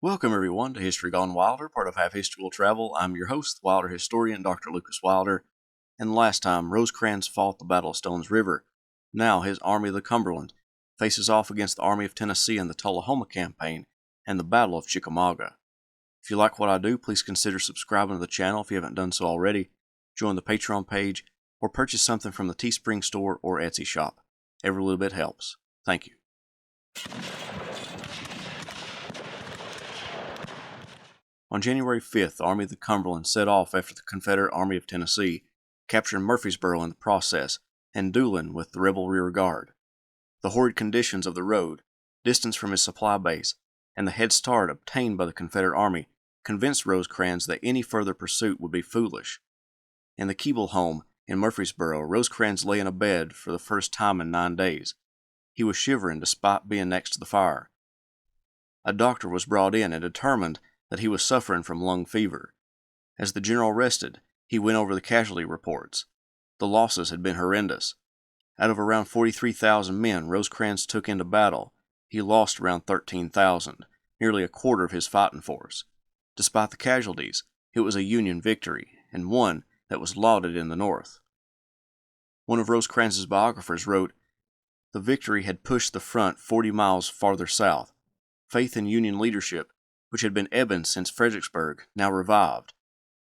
Welcome everyone to History Gone Wilder, part of Half History Will Travel. I'm your host, Wilder historian Dr. Lucas Wilder, and last time Rosecrans fought the Battle of Stones River. Now his Army of the Cumberland faces off against the Army of Tennessee in the Tullahoma campaign and the Battle of Chickamauga. If you like what I do, please consider subscribing to the channel if you haven't done so already, join the Patreon page, or purchase something from the Teespring store or Etsy shop. Every little bit helps. Thank you. On January 5th, the Army of the Cumberland set off after the Confederate Army of Tennessee, capturing Murfreesboro in the process, and dueling with the rebel rear guard. The horrid conditions of the road, distance from his supply base, and the head start obtained by the Confederate Army convinced Rosecrans that any further pursuit would be foolish. In the Keble home in Murfreesboro, Rosecrans lay in a bed for the first time in 9 days. He was shivering despite being next to the fire. A doctor was brought in and determined that he was suffering from lung fever. As the general rested, he went over the casualty reports. The losses had been horrendous. Out of around 43,000 men Rosecrans took into battle, he lost around 13,000, nearly a quarter of his fighting force. Despite the casualties, it was a Union victory, and one that was lauded in the North. One of Rosecrans's biographers wrote, "The victory had pushed the front 40 miles farther south. Faith in Union leadership, which had been ebbing since Fredericksburg, now revived.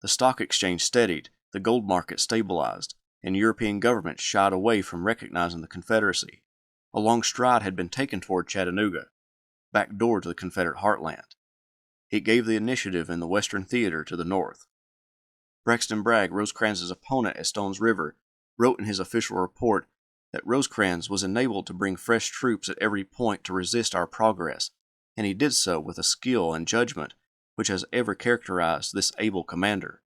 The stock exchange steadied, the gold market stabilized, and European governments shied away from recognizing the Confederacy. A long stride had been taken toward Chattanooga, back door to the Confederate heartland. It gave the initiative in the Western Theater to the North." Braxton Bragg, Rosecrans's opponent at Stones River, wrote in his official report that Rosecrans was enabled to bring fresh troops at every point to resist our progress, and he did so with a skill and judgment which has ever characterized this able commander.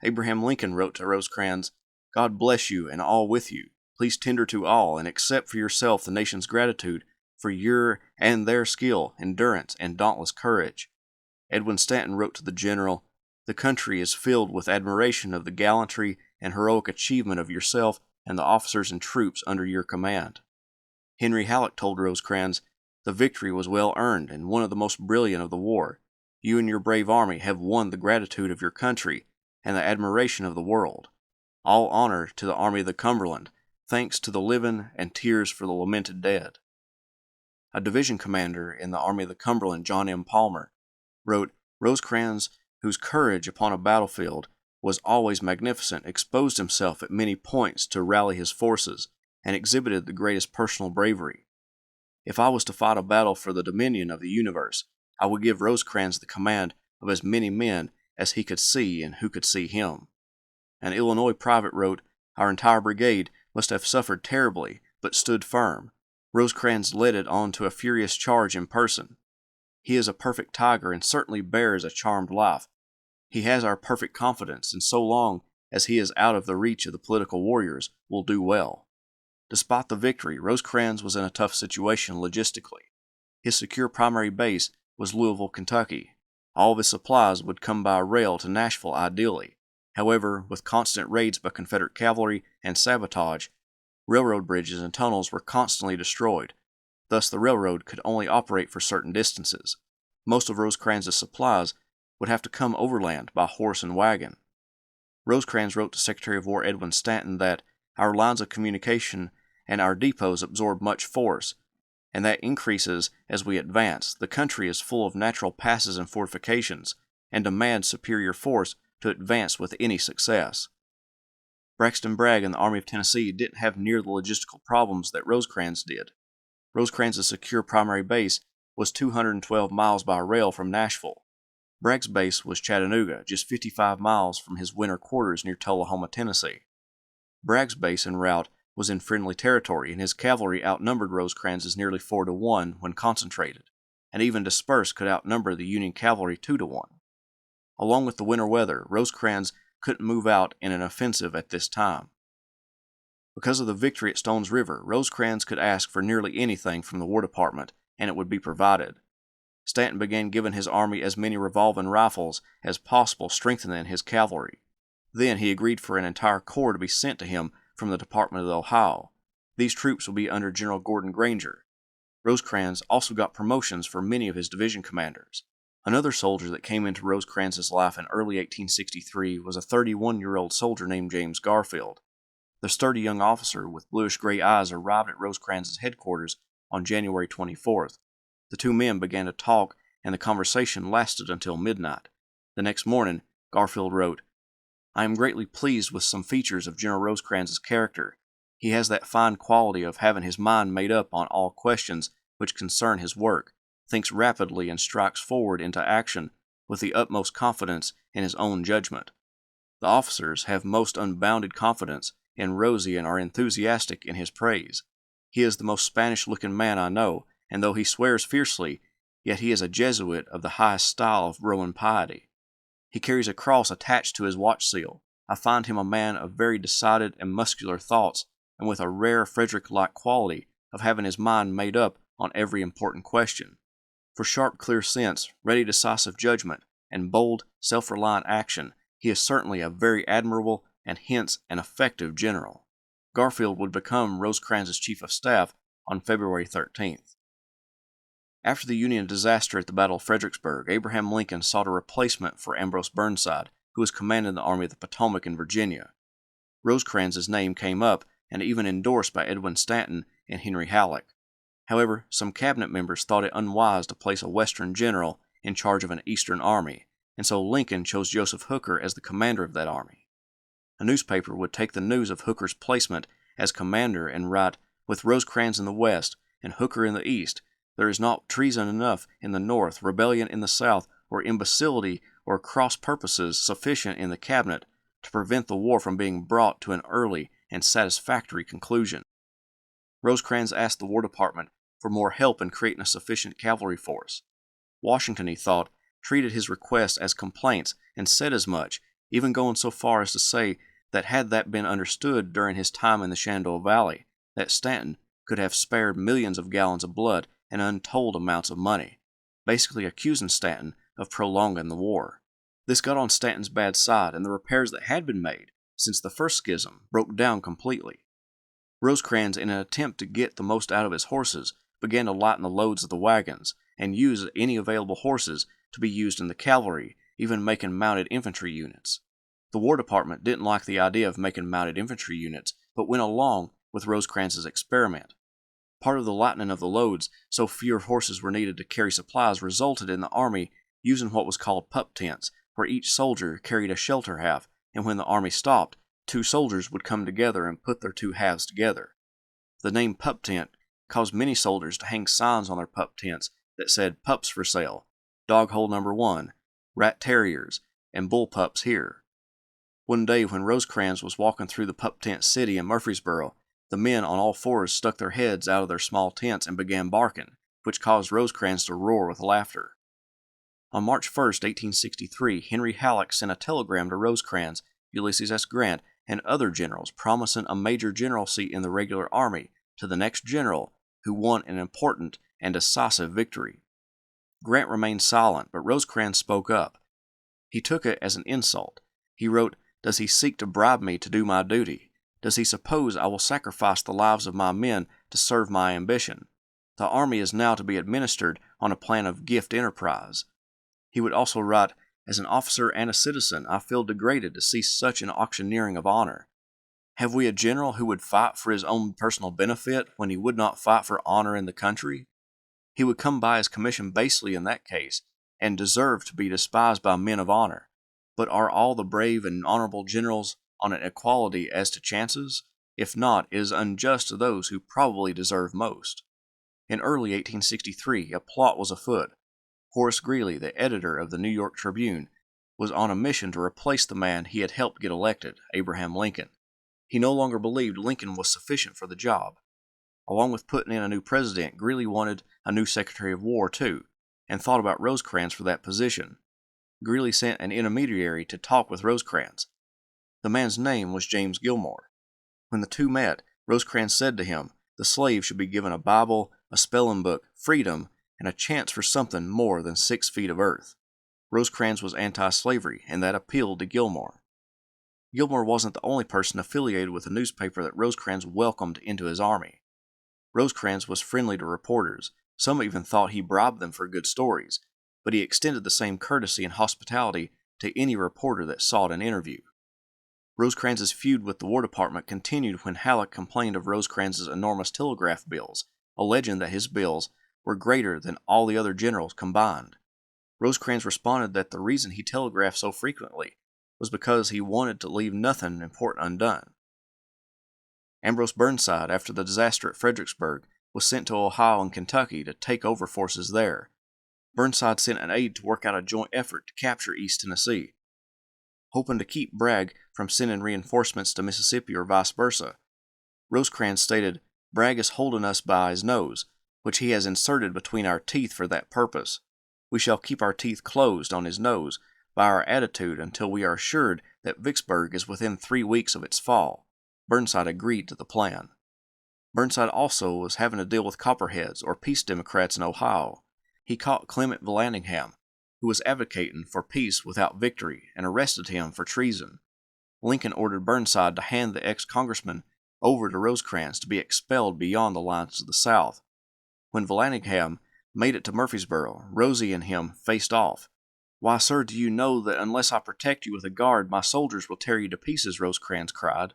Abraham Lincoln wrote to Rosecrans, "God bless you and all with you. Please tender to all and accept for yourself the nation's gratitude for your and their skill, endurance, and dauntless courage." Edwin Stanton wrote to the general, "The country is filled with admiration of the gallantry and heroic achievement of yourself and the officers and troops under your command." Henry Halleck told Rosecrans, "The victory was well earned and one of the most brilliant of the war. You and your brave army have won the gratitude of your country and the admiration of the world. All honor to the Army of the Cumberland, thanks to the living and tears for the lamented dead." A division commander in the Army of the Cumberland, John M. Palmer, wrote, "Rosecrans, whose courage upon a battlefield was always magnificent, exposed himself at many points to rally his forces, and exhibited the greatest personal bravery. If I was to fight a battle for the dominion of the universe, I would give Rosecrans the command of as many men as he could see and who could see him." An Illinois private wrote, "Our entire brigade must have suffered terribly, but stood firm. Rosecrans led it on to a furious charge in person. He is a perfect tiger and certainly bears a charmed life. He has our perfect confidence, and so long as he is out of the reach of the political warriors, will do well." Despite the victory, Rosecrans was in a tough situation logistically. His secure primary base was Louisville, Kentucky. All of his supplies would come by rail to Nashville ideally. However, with constant raids by Confederate cavalry and sabotage, railroad bridges and tunnels were constantly destroyed. Thus the railroad could only operate for certain distances. Most of Rosecrans' supplies would have to come overland by horse and wagon. Rosecrans wrote to Secretary of War Edwin Stanton that our lines of communication and our depots absorb much force, and that increases as we advance. The country is full of natural passes and fortifications, and demands superior force to advance with any success. Braxton Bragg and the Army of Tennessee didn't have near the logistical problems that Rosecrans did. Rosecrans' secure primary base was 212 miles by rail from Nashville. Bragg's base was Chattanooga, just 55 miles from his winter quarters near Tullahoma, Tennessee. Bragg's base en route was in friendly territory, and his cavalry outnumbered Rosecrans nearly 4-1 when concentrated, and even dispersed could outnumber the Union cavalry 2-1. Along with the winter weather, Rosecrans couldn't move out in an offensive at this time. Because of the victory at Stones River, Rosecrans could ask for nearly anything from the War Department, and it would be provided. Stanton began giving his army as many revolving rifles as possible, strengthening his cavalry. Then he agreed for an entire corps to be sent to him from the Department of Ohio. These troops would be under General Gordon Granger. Rosecrans also got promotions for many of his division commanders. Another soldier that came into Rosecrans' life in early 1863 was a 31-year-old soldier named James Garfield. The sturdy young officer with bluish-gray eyes arrived at Rosecrans' headquarters on January 24th. The two men began to talk, and the conversation lasted until midnight. The next morning, Garfield wrote, "I am greatly pleased with some features of General Rosecrans' character. He has that fine quality of having his mind made up on all questions which concern his work, thinks rapidly and strikes forward into action with the utmost confidence in his own judgment. The officers have most unbounded confidence in Rosie and are enthusiastic in his praise. He is the most Spanish-looking man I know, and though he swears fiercely, yet he is a Jesuit of the highest style of Roman piety. He carries a cross attached to his watch seal. I find him a man of very decided and muscular thoughts, and with a rare Frederick-like quality of having his mind made up on every important question. For sharp, clear sense, ready decisive judgment, and bold, self-reliant action, he is certainly a very admirable and hence an effective general." Garfield would become Rosecrans' chief of staff on February 13th. After the Union disaster at the Battle of Fredericksburg, Abraham Lincoln sought a replacement for Ambrose Burnside, who was commanding the Army of the Potomac in Virginia. Rosecrans' name came up and even endorsed by Edwin Stanton and Henry Halleck. However, some cabinet members thought it unwise to place a Western general in charge of an Eastern army, and so Lincoln chose Joseph Hooker as the commander of that army. A newspaper would take the news of Hooker's placement as commander and write, "With Rosecrans in the West and Hooker in the East, there is not treason enough in the North, rebellion in the South, or imbecility or cross purposes sufficient in the cabinet to prevent the war from being brought to an early and satisfactory conclusion." Rosecrans asked the War Department for more help in creating a sufficient cavalry force. Washington, he thought, treated his requests as complaints and said as much, even going so far as to say that had that been understood during his time in the Shenandoah Valley, that Stanton could have spared millions of gallons of blood and untold amounts of money, basically accusing Stanton of prolonging the war. This got on Stanton's bad side, and the repairs that had been made since the first schism broke down completely. Rosecrans, in an attempt to get the most out of his horses, began to lighten the loads of the wagons and use any available horses to be used in the cavalry, even making mounted infantry units. The War Department didn't like the idea of making mounted infantry units, but went along with Rosecrans' experiment. Part of the lightening of the loads, so fewer horses were needed to carry supplies, resulted in the army using what was called pup tents, where each soldier carried a shelter half, and when the army stopped, two soldiers would come together and put their two halves together. The name pup tent caused many soldiers to hang signs on their pup tents that said "Pups for sale," "Dog hole number 1," "Rat terriers," and "Bull pups here." One day when Rosecrans was walking through the pup tent city in Murfreesboro, the men on all fours stuck their heads out of their small tents and began barking, which caused Rosecrans to roar with laughter. On March 1st, 1863, Henry Halleck sent a telegram to Rosecrans, Ulysses S. Grant, and other generals promising a major generalcy in the regular army to the next general who won an important and decisive victory. Grant remained silent, but Rosecrans spoke up. He took it as an insult. He wrote, "Does he seek to bribe me to do my duty? Does he suppose I will sacrifice the lives of my men to serve my ambition? The army is now to be administered on a plan of gift enterprise." He would also write, "As an officer and a citizen, I feel degraded to see such an auctioneering of honor. Have we a general who would fight for his own personal benefit when he would not fight for honor in the country? He would come by his commission basely in that case, and deserve to be despised by men of honor. But are all the brave and honorable generals on an equality as to chances? If not, it is unjust to those who probably deserve most." In early 1863, a plot was afoot. Horace Greeley, the editor of the New York Tribune, was on a mission to replace the man he had helped get elected, Abraham Lincoln. He no longer believed Lincoln was sufficient for the job. Along with putting in a new president, Greeley wanted a new Secretary of War, too, and thought about Rosecrans for that position. Greeley sent an intermediary to talk with Rosecrans. The man's name was James Gilmore. When the two met, Rosecrans said to him, the slave should be given a Bible, a spelling book, freedom, and a chance for something more than 6 feet of earth. Rosecrans was anti-slavery, and that appealed to Gilmore. Gilmore wasn't the only person affiliated with a newspaper that Rosecrans welcomed into his army. Rosecrans was friendly to reporters. Some even thought he bribed them for good stories, but he extended the same courtesy and hospitality to any reporter that sought an interview. Rosecrans's feud with the War Department continued when Halleck complained of Rosecrans's enormous telegraph bills, alleging that his bills were greater than all the other generals combined. Rosecrans responded that the reason he telegraphed so frequently was because he wanted to leave nothing important undone. Ambrose Burnside, after the disaster at Fredericksburg, was sent to Ohio and Kentucky to take over forces there. Burnside sent an aide to work out a joint effort to capture East Tennessee. Hoping to keep Bragg from sending reinforcements to Mississippi or vice versa, Rosecrans stated, "Bragg is holding us by his nose, which he has inserted between our teeth for that purpose. We shall keep our teeth closed on his nose by our attitude until we are assured that Vicksburg is within 3 weeks of its fall." Burnside agreed to the plan. Burnside also was having to deal with Copperheads, or peace Democrats in Ohio. He caught Clement Vallandigham, who was advocating for peace without victory, and arrested him for treason. Lincoln ordered Burnside to hand the ex-congressman over to Rosecrans to be expelled beyond the lines of the South. When Vallandigham made it to Murfreesboro, Rosie and him faced off. "Why, sir, do you know that unless I protect you with a guard, my soldiers will tear you to pieces?" Rosecrans cried.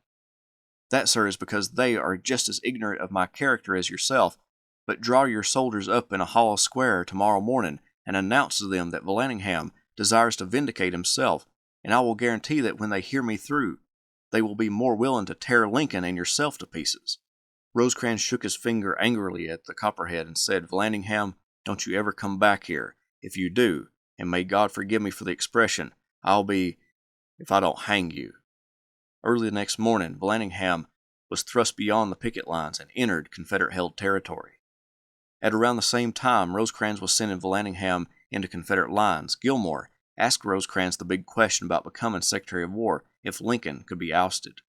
"That, sir, is because they are just as ignorant of my character as yourself. But draw your soldiers up in a hollow square tomorrow morning, and announce to them that Vallandigham desires to vindicate himself, and I will guarantee that when they hear me through, they will be more willing to tear Lincoln and yourself to pieces." Rosecrans shook his finger angrily at the Copperhead and said, "Vallandigham, don't you ever come back here. If you do, and may God forgive me for the expression, I'll be, if I don't hang you." Early the next morning, Vallandigham was thrust beyond the picket lines and entered Confederate-held territory. At around the same time Rosecrans was sending Vallandigham into Confederate lines, Gilmore asked Rosecrans the big question about becoming Secretary of War if Lincoln could be ousted.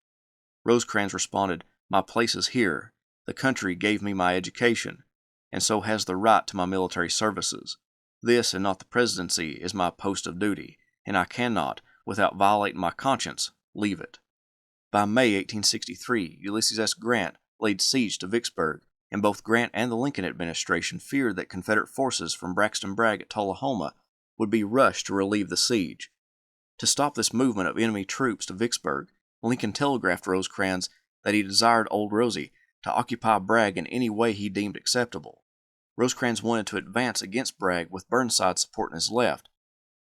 Rosecrans responded, "My place is here. The country gave me my education, and so has the right to my military services. This, and not the presidency, is my post of duty, and I cannot, without violating my conscience, leave it." By May 1863, Ulysses S. Grant laid siege to Vicksburg, and both Grant and the Lincoln administration feared that Confederate forces from Braxton Bragg at Tullahoma would be rushed to relieve the siege. To stop this movement of enemy troops to Vicksburg, Lincoln telegraphed Rosecrans that he desired Old Rosie to occupy Bragg in any way he deemed acceptable. Rosecrans wanted to advance against Bragg with Burnside supporting his left.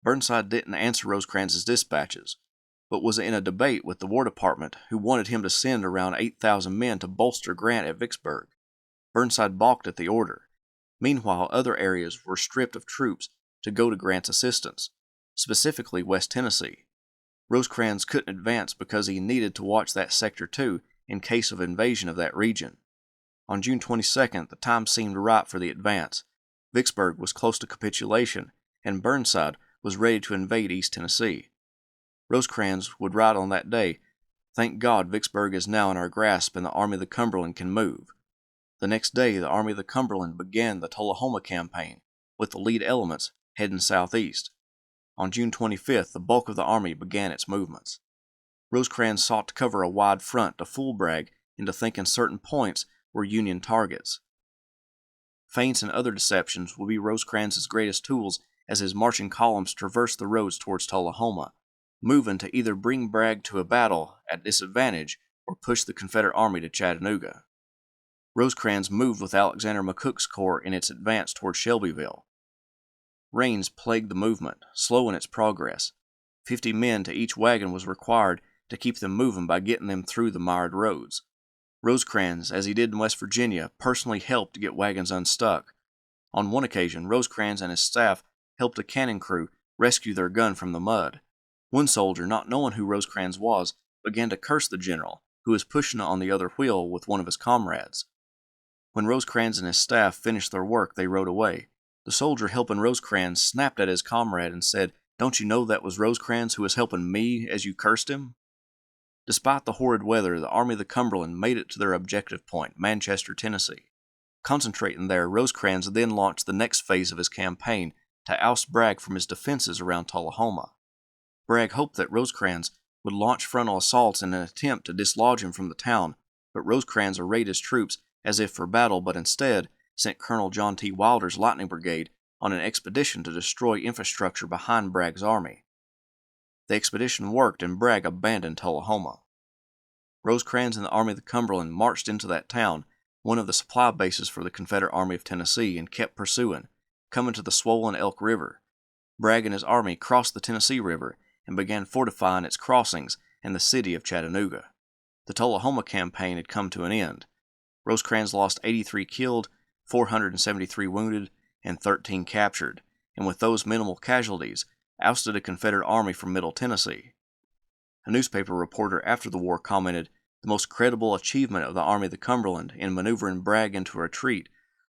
Burnside didn't answer Rosecrans' dispatches, but was in a debate with the War Department, who wanted him to send around 8,000 men to bolster Grant at Vicksburg. Burnside balked at the order. Meanwhile, other areas were stripped of troops to go to Grant's assistance, specifically West Tennessee. Rosecrans couldn't advance because he needed to watch that sector too in case of invasion of that region. On June 22nd, the time seemed right for the advance. Vicksburg was close to capitulation, and Burnside was ready to invade East Tennessee. Rosecrans would write on that day, "Thank God Vicksburg is now in our grasp and the Army of the Cumberland can move." The next day, the Army of the Cumberland began the Tullahoma campaign, with the lead elements heading southeast. On June 25th, the bulk of the army began its movements. Rosecrans sought to cover a wide front to fool Bragg into thinking certain points were Union targets. Feints and other deceptions would be Rosecrans' greatest tools as his marching columns traversed the roads towards Tullahoma, moving to either bring Bragg to a battle at disadvantage or push the Confederate army to Chattanooga. Rosecrans moved with Alexander McCook's corps in its advance toward Shelbyville. Rains plagued the movement, slowing its progress. 50 men to each wagon was required to keep them moving by getting them through the mired roads. Rosecrans, as he did in West Virginia, personally helped to get wagons unstuck. On one occasion, Rosecrans and his staff helped a cannon crew rescue their gun from the mud. One soldier, not knowing who Rosecrans was, began to curse the general, who was pushing on the other wheel with one of his comrades. When Rosecrans and his staff finished their work, they rode away. The soldier helping Rosecrans snapped at his comrade and said, "Don't you know that was Rosecrans who was helping me as you cursed him?" Despite the horrid weather, the Army of the Cumberland made it to their objective point, Manchester, Tennessee. Concentrating there, Rosecrans then launched the next phase of his campaign to oust Bragg from his defenses around Tullahoma. Bragg hoped that Rosecrans would launch frontal assaults in an attempt to dislodge him from the town, but Rosecrans arrayed his troops as if for battle, but instead sent Colonel John T. Wilder's Lightning Brigade on an expedition to destroy infrastructure behind Bragg's army. The expedition worked and Bragg abandoned Tullahoma. Rosecrans and the Army of the Cumberland marched into that town, one of the supply bases for the Confederate Army of Tennessee, and kept pursuing, coming to the swollen Elk River. Bragg and his army crossed the Tennessee River and began fortifying its crossings and the city of Chattanooga. The Tullahoma campaign had come to an end. Rosecrans lost 83 killed, 473 wounded, and 13 captured, and with those minimal casualties, ousted a Confederate army from Middle Tennessee. A newspaper reporter after the war commented, "The most credible achievement of the Army of the Cumberland in maneuvering Bragg into a retreat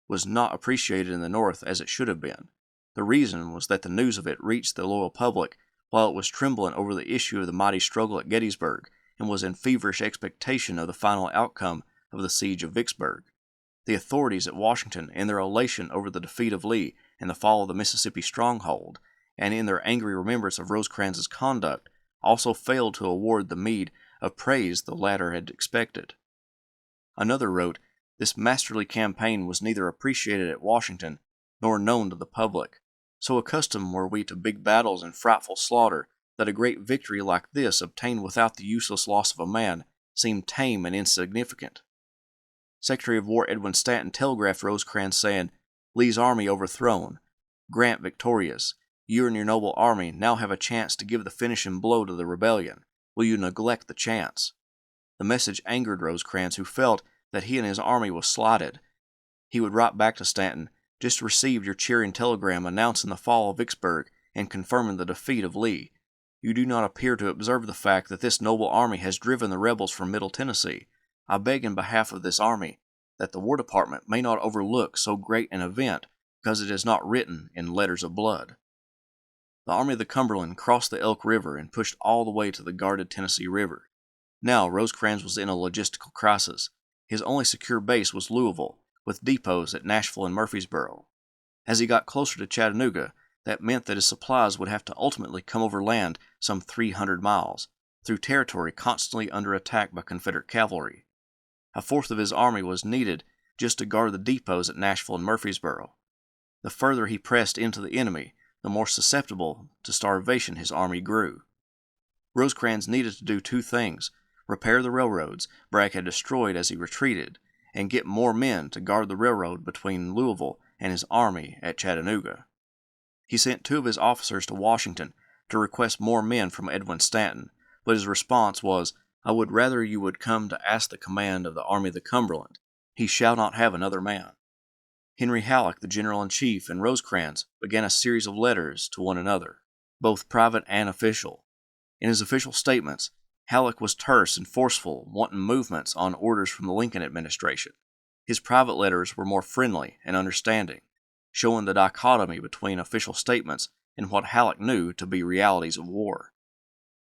was not appreciated in the North as it should have been. The reason was that the news of it reached the loyal public while it was trembling over the issue of the mighty struggle at Gettysburg and was in feverish expectation of the final outcome of the siege of Vicksburg. The authorities at Washington, in their elation over the defeat of Lee and the fall of the Mississippi stronghold, and in their angry remembrance of Rosecrans's conduct, also failed to award the meed of praise the latter had expected." Another wrote, "This masterly campaign was neither appreciated at Washington nor known to the public. So accustomed were we to big battles and frightful slaughter that a great victory like this, obtained without the useless loss of a man, seemed tame and insignificant." Secretary of War Edwin Stanton telegraphed Rosecrans saying, "Lee's army overthrown, Grant victorious. You and your noble army now have a chance to give the finishing blow to the rebellion. Will you neglect the chance?" The message angered Rosecrans, who felt that he and his army was slighted. He would write back to Stanton, "Just received your cheering telegram announcing the fall of Vicksburg and confirming the defeat of Lee. You do not appear to observe the fact that this noble army has driven the rebels from Middle Tennessee. I beg in behalf of this army that the War Department may not overlook so great an event because it is not written in letters of blood." The Army of the Cumberland crossed the Elk River and pushed all the way to the guarded Tennessee River. Now Rosecrans was in a logistical crisis. His only secure base was Louisville, with depots at Nashville and Murfreesboro. As he got closer to Chattanooga, that meant that his supplies would have to ultimately come over land some 300 miles, through territory constantly under attack by Confederate cavalry. A fourth of his army was needed just to guard the depots at Nashville and Murfreesboro. The further he pressed into the enemy, the more susceptible to starvation his army grew. Rosecrans needed to do two things: repair the railroads Bragg had destroyed as he retreated, and get more men to guard the railroad between Louisville and his army at Chattanooga. He sent 2 of his officers to Washington to request more men from Edwin Stanton, but his response was, "I would rather you would come to ask the command of the Army of the Cumberland. He shall not have another man." Henry Halleck, the General-in-Chief, and Rosecrans began a series of letters to one another, both private and official. In his official statements, Halleck was terse and forceful, wanting movements on orders from the Lincoln administration. His private letters were more friendly and understanding, showing the dichotomy between official statements and what Halleck knew to be realities of war.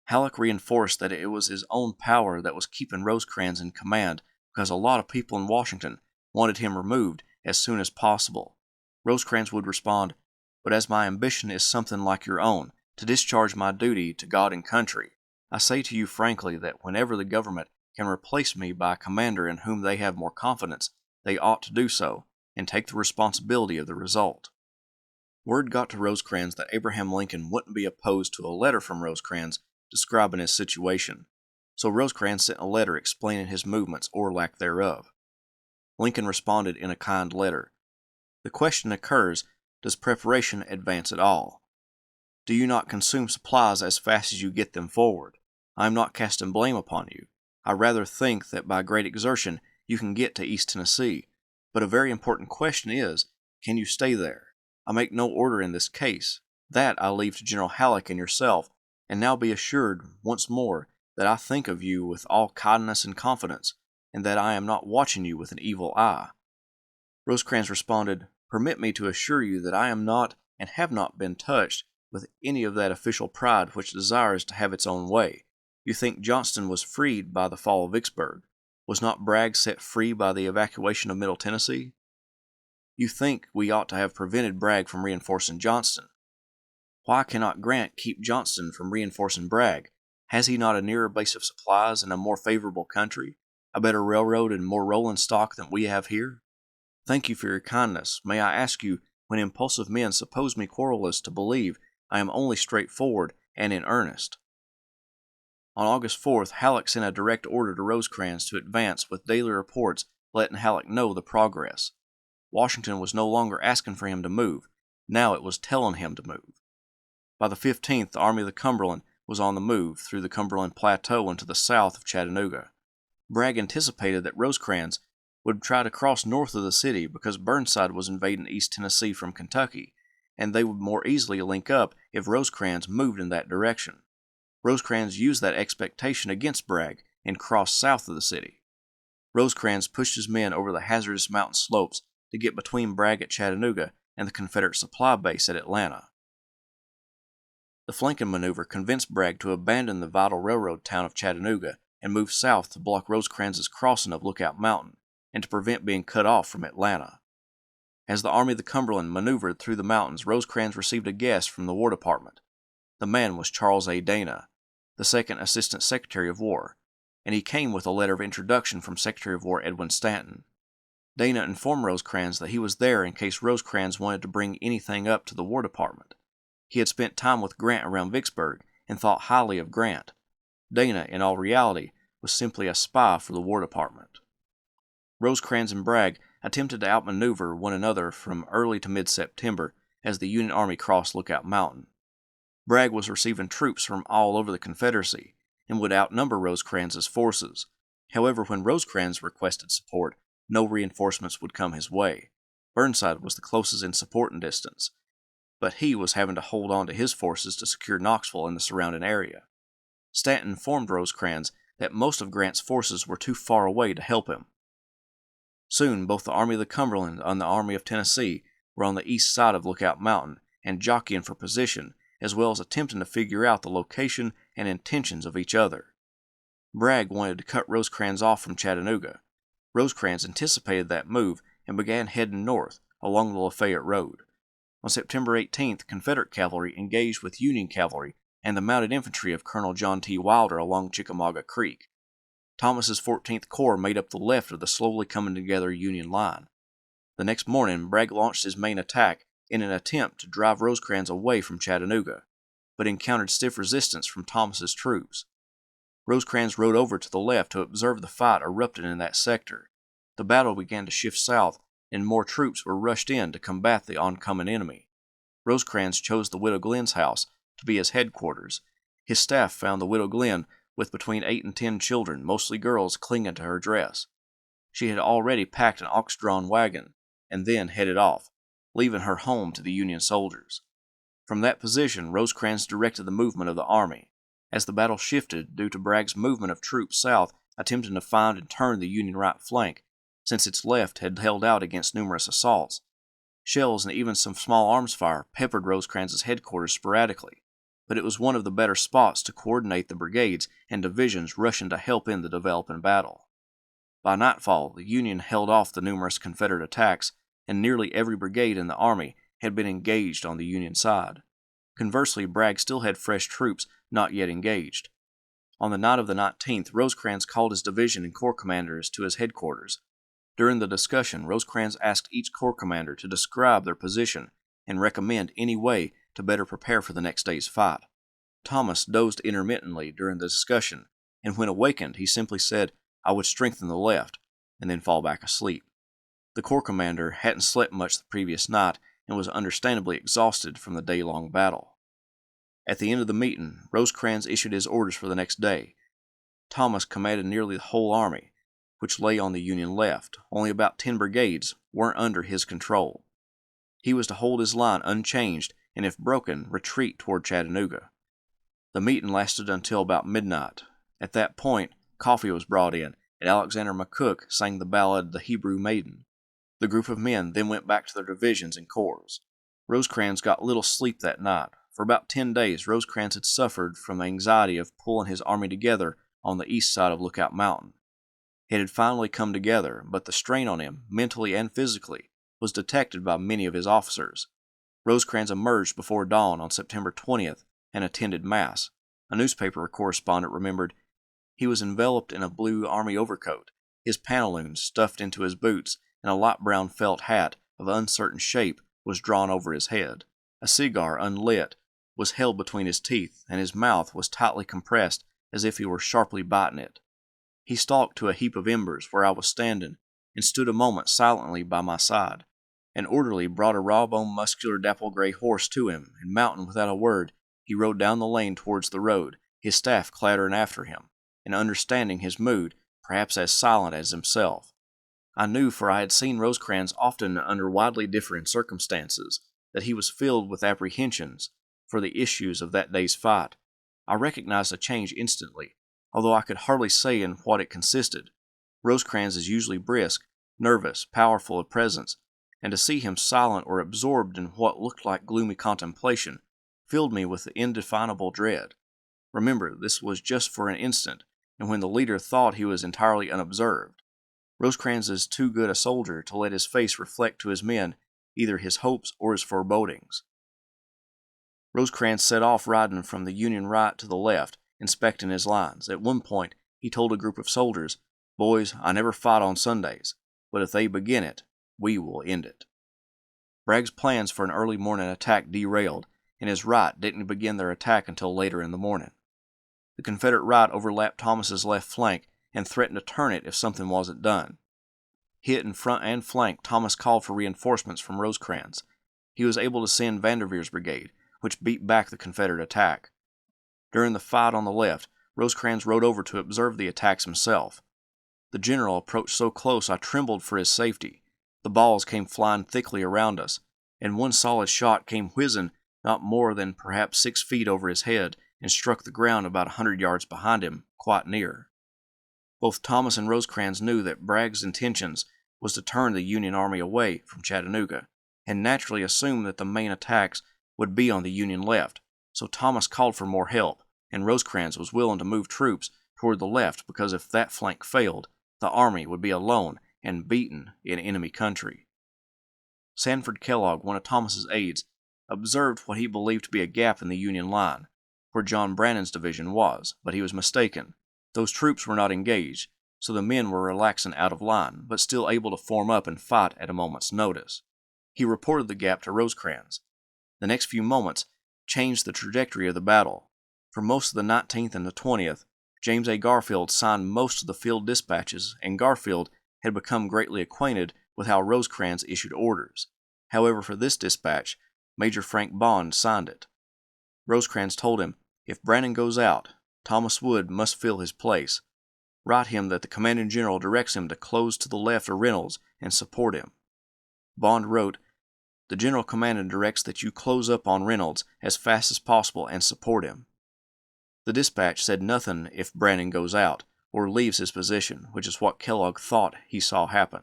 Halleck reinforced that it was his own power that was keeping Rosecrans in command because a lot of people in Washington wanted him removed as soon as possible. Rosecrans would respond, "But as my ambition is something like your own, to discharge my duty to God and country, I say to you frankly that whenever the government can replace me by a commander in whom they have more confidence, they ought to do so, and take the responsibility of the result." Word got to Rosecrans that Abraham Lincoln wouldn't be opposed to a letter from Rosecrans describing his situation, so Rosecrans sent a letter explaining his movements or lack thereof. Lincoln responded in a kind letter. "The question occurs, does preparation advance at all? Do you not consume supplies as fast as you get them forward? I am not casting blame upon you. I rather think that by great exertion you can get to East Tennessee, but a very important question is, can you stay there? I make no order in this case. That I leave to General Halleck and yourself, and now be assured once more that I think of you with all kindness and confidence, and that I am not watching you with an evil eye." Rosecrans responded, "Permit me to assure you that I am not and have not been touched with any of that official pride which desires to have its own way. You think Johnston was freed by the fall of Vicksburg. Was not Bragg set free by the evacuation of Middle Tennessee? You think we ought to have prevented Bragg from reinforcing Johnston. Why cannot Grant keep Johnston from reinforcing Bragg? Has he not a nearer base of supplies in a more favorable country, a better railroad and more rolling stock than we have here? Thank you for your kindness. May I ask you, when impulsive men suppose me querulous to believe I am only straightforward and in earnest. On August 4th, Halleck sent a direct order to Rosecrans to advance with daily reports letting Halleck know the progress. Washington was no longer asking for him to move. Now it was telling him to move. By the 15th, the Army of the Cumberland was on the move through the Cumberland Plateau into the south of Chattanooga. Bragg anticipated that Rosecrans would try to cross north of the city because Burnside was invading East Tennessee from Kentucky, and they would more easily link up if Rosecrans moved in that direction. Rosecrans used that expectation against Bragg and crossed south of the city. Rosecrans pushed his men over the hazardous mountain slopes to get between Bragg at Chattanooga and the Confederate supply base at Atlanta. The flanking maneuver convinced Bragg to abandon the vital railroad town of Chattanooga and move south to block Rosecrans' crossing of Lookout Mountain and to prevent being cut off from Atlanta. As the Army of the Cumberland maneuvered through the mountains, Rosecrans received a guest from the War Department. The man was Charles A. Dana, the second Assistant Secretary of War, and he came with a letter of introduction from Secretary of War Edwin Stanton. Dana informed Rosecrans that he was there in case Rosecrans wanted to bring anything up to the War Department. He had spent time with Grant around Vicksburg and thought highly of Grant. Dana, in all reality, was simply a spy for the War Department. Rosecrans and Bragg attempted to outmaneuver one another from early to mid-September as the Union Army crossed Lookout Mountain. Bragg was receiving troops from all over the Confederacy and would outnumber Rosecrans' forces. However, when Rosecrans requested support, no reinforcements would come his way. Burnside was the closest in support and distance, but he was having to hold on to his forces to secure Knoxville and the surrounding area. Stanton informed Rosecrans that most of Grant's forces were too far away to help him. Soon, both the Army of the Cumberland and the Army of Tennessee were on the east side of Lookout Mountain and jockeying for position, as well as attempting to figure out the location and intentions of each other. Bragg wanted to cut Rosecrans off from Chattanooga. Rosecrans anticipated that move and began heading north along the Lafayette Road. On September 18th, Confederate cavalry engaged with Union cavalry and the mounted infantry of Colonel John T. Wilder along Chickamauga Creek. Thomas's 14th Corps made up the left of the slowly coming together Union line. The next morning, Bragg launched his main attack in an attempt to drive Rosecrans away from Chattanooga, but encountered stiff resistance from Thomas's troops. Rosecrans rode over to the left to observe the fight erupting in that sector. The battle began to shift south, and more troops were rushed in to combat the oncoming enemy. Rosecrans chose the Widow Glenn's house to be his headquarters. His staff found the Widow Glenn with between 8 and 10 children, mostly girls, clinging to her dress. She had already packed an ox-drawn wagon and then headed off, leaving her home to the Union soldiers. From that position, Rosecrans directed the movement of the army. As the battle shifted due to Bragg's movement of troops south, attempting to find and turn the Union right flank, since its left had held out against numerous assaults. Shells and even some small arms fire peppered Rosecrans' headquarters sporadically, but it was one of the better spots to coordinate the brigades and divisions rushing to help in the developing battle. By nightfall, the Union held off the numerous Confederate attacks, and nearly every brigade in the army had been engaged on the Union side. Conversely, Bragg still had fresh troops not yet engaged. On the night of the 19th, Rosecrans called his division and corps commanders to his headquarters. During the discussion, Rosecrans asked each corps commander to describe their position and recommend any way to better prepare for the next day's fight. Thomas dozed intermittently during the discussion, and when awakened, he simply said, "I would strengthen the left," and then fall back asleep. The corps commander hadn't slept much the previous night and was understandably exhausted from the day-long battle. At the end of the meeting, Rosecrans issued his orders for the next day. Thomas commanded nearly the whole army, which lay on the Union left. Only about 10 brigades weren't under his control. He was to hold his line unchanged and, if broken, retreat toward Chattanooga. The meeting lasted until about midnight. At that point, coffee was brought in, and Alexander McCook sang the ballad "The Hebrew Maiden." The group of men then went back to their divisions and corps. Rosecrans got little sleep that night. For about 10 days, Rosecrans had suffered from the anxiety of pulling his army together on the east side of Lookout Mountain. It had finally come together, but the strain on him, mentally and physically, was detected by many of his officers. Rosecrans emerged before dawn on September 20th and attended Mass. A newspaper correspondent remembered, "He was enveloped in a blue army overcoat, his pantaloons stuffed into his boots, and a light brown felt hat of uncertain shape was drawn over his head. A cigar, unlit, was held between his teeth, and his mouth was tightly compressed as if he were sharply biting it. He stalked to a heap of embers where I was standing, and stood a moment silently by my side. An orderly brought a raw-boned, muscular, dapple-gray horse to him, and mounting without a word, he rode down the lane towards the road, his staff clattering after him, and understanding his mood, perhaps as silent as himself. I knew, for I had seen Rosecrans often under widely differing circumstances, that he was filled with apprehensions for the issues of that day's fight. I recognized a change instantly, although I could hardly say in what it consisted. Rosecrans is usually brisk, nervous, powerful of presence, and to see him silent or absorbed in what looked like gloomy contemplation filled me with indefinable dread. Remember, this was just for an instant, and when the leader thought he was entirely unobserved. Rosecrans is too good a soldier to let his face reflect to his men either his hopes or his forebodings. Rosecrans set off riding from the Union right to the left, inspecting his lines. At one point, he told a group of soldiers, "Boys, I never fight on Sundays, but if they begin it, we will end it." Bragg's plans for an early morning attack derailed, and his right didn't begin their attack until later in the morning. The Confederate right overlapped Thomas's left flank and threatened to turn it if something wasn't done. Hit in front and flank, Thomas called for reinforcements from Rosecrans. He was able to send Vanderveer's brigade, which beat back the Confederate attack. During the fight on the left, Rosecrans rode over to observe the attacks himself. The general approached so close I trembled for his safety. The balls came flying thickly around us, and one solid shot came whizzing not more than perhaps 6 feet over his head and struck the ground about 100 yards behind him, quite near. Both Thomas and Rosecrans knew that Bragg's intentions was to turn the Union army away from Chattanooga, and naturally assumed that the main attacks would be on the Union left, so Thomas called for more help, and Rosecrans was willing to move troops toward the left because if that flank failed, the army would be alone and beaten in enemy country. Sanford Kellogg, one of Thomas's aides, observed what he believed to be a gap in the Union line, where John Brannan's division was, but he was mistaken. Those troops were not engaged, so the men were relaxing out of line, but still able to form up and fight at a moment's notice. He reported the gap to Rosecrans. The next few moments changed the trajectory of the battle. For most of the 19th and the 20th, James A. Garfield signed most of the field dispatches, and Garfield had become greatly acquainted with how Rosecrans issued orders. However, for this dispatch, Major Frank Bond signed it. Rosecrans told him, "If Brannan goes out, Thomas Wood must fill his place. Write him that the commanding general directs him to close to the left of Reynolds and support him." Bond wrote, "The general commanding directs that you close up on Reynolds as fast as possible and support him." The dispatch said nothing if Brannan goes out or leaves his position, which is what Kellogg thought he saw happen.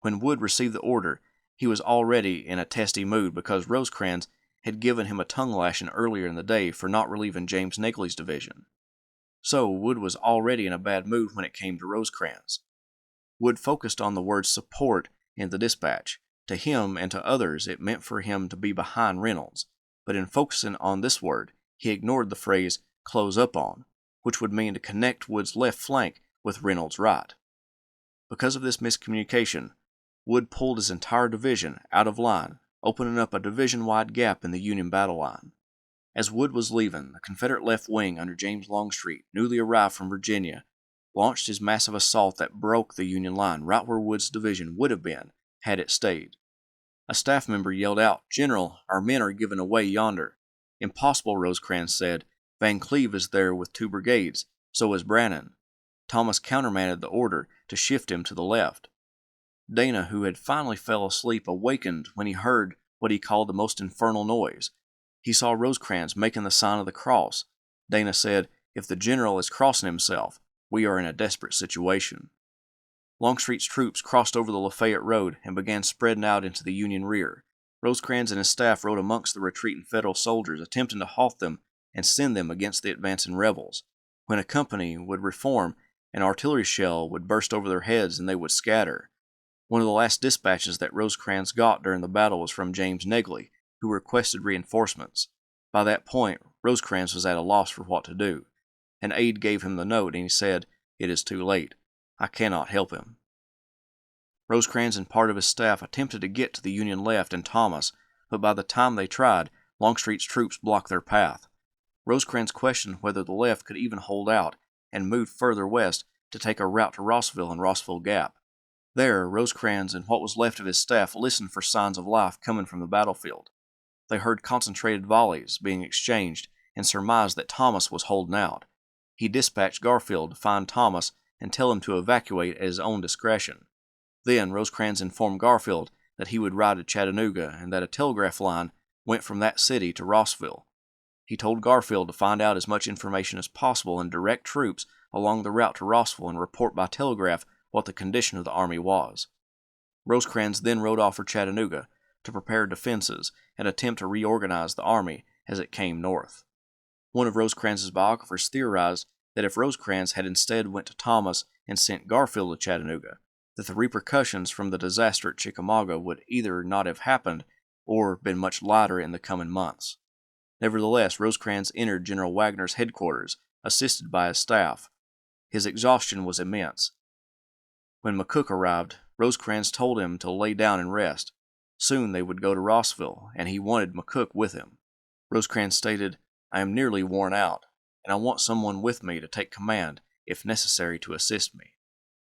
When Wood received the order, he was already in a testy mood because Rosecrans had given him a tongue lashing earlier in the day for not relieving James Negley's division. So Wood was already in a bad mood when it came to Rosecrans. Wood focused on the word support in the dispatch. To him and to others it meant for him to be behind Reynolds, but in focusing on this word, he ignored the phrase close up on, which would mean to connect Wood's left flank with Reynolds' right. Because of this miscommunication, Wood pulled his entire division out of line, opening up a division-wide gap in the Union battle line. As Wood was leaving, the Confederate left wing under James Longstreet, newly arrived from Virginia, launched his massive assault that broke the Union line right where Wood's division would have been had it stayed. A staff member yelled out, "General, our men are given away yonder." "Impossible," Rosecrans said. "Van Cleve is there with 2 brigades. So is Brannan." Thomas countermanded the order to shift him to the left. Dana, who had finally fell asleep, awakened when he heard what he called the most infernal noise. He saw Rosecrans making the sign of the cross. Dana said, "If the general is crossing himself, we are in a desperate situation." Longstreet's troops crossed over the Lafayette Road and began spreading out into the Union rear. Rosecrans and his staff rode amongst the retreating Federal soldiers, attempting to halt them and send them against the advancing rebels. When a company would reform, an artillery shell would burst over their heads and they would scatter. One of the last dispatches that Rosecrans got during the battle was from James Negley, who requested reinforcements. By that point, Rosecrans was at a loss for what to do. An aide gave him the note, and he said, "It is too late. I cannot help him." Rosecrans and part of his staff attempted to get to the Union left and Thomas, but by the time they tried, Longstreet's troops blocked their path. Rosecrans questioned whether the left could even hold out and moved further west to take a route to Rossville and Rossville Gap. There, Rosecrans and what was left of his staff listened for signs of life coming from the battlefield. They heard concentrated volleys being exchanged and surmised that Thomas was holding out. He dispatched Garfield to find Thomas and tell him to evacuate at his own discretion. Then Rosecrans informed Garfield that he would ride to Chattanooga and that a telegraph line went from that city to Rossville. He told Garfield to find out as much information as possible and direct troops along the route to Rossville and report by telegraph what the condition of the army was. Rosecrans then rode off for Chattanooga to prepare defenses and attempt to reorganize the army as it came north. One of Rosecrans's biographers theorized that if Rosecrans had instead went to Thomas and sent Garfield to Chattanooga, that the repercussions from the disaster at Chickamauga would either not have happened or been much lighter in the coming months. Nevertheless, Rosecrans entered General Wagner's headquarters, assisted by his staff. His exhaustion was immense. When McCook arrived, Rosecrans told him to lay down and rest. Soon they would go to Rossville, and he wanted McCook with him. Rosecrans stated, "I am nearly worn out, and I want someone with me to take command if necessary to assist me."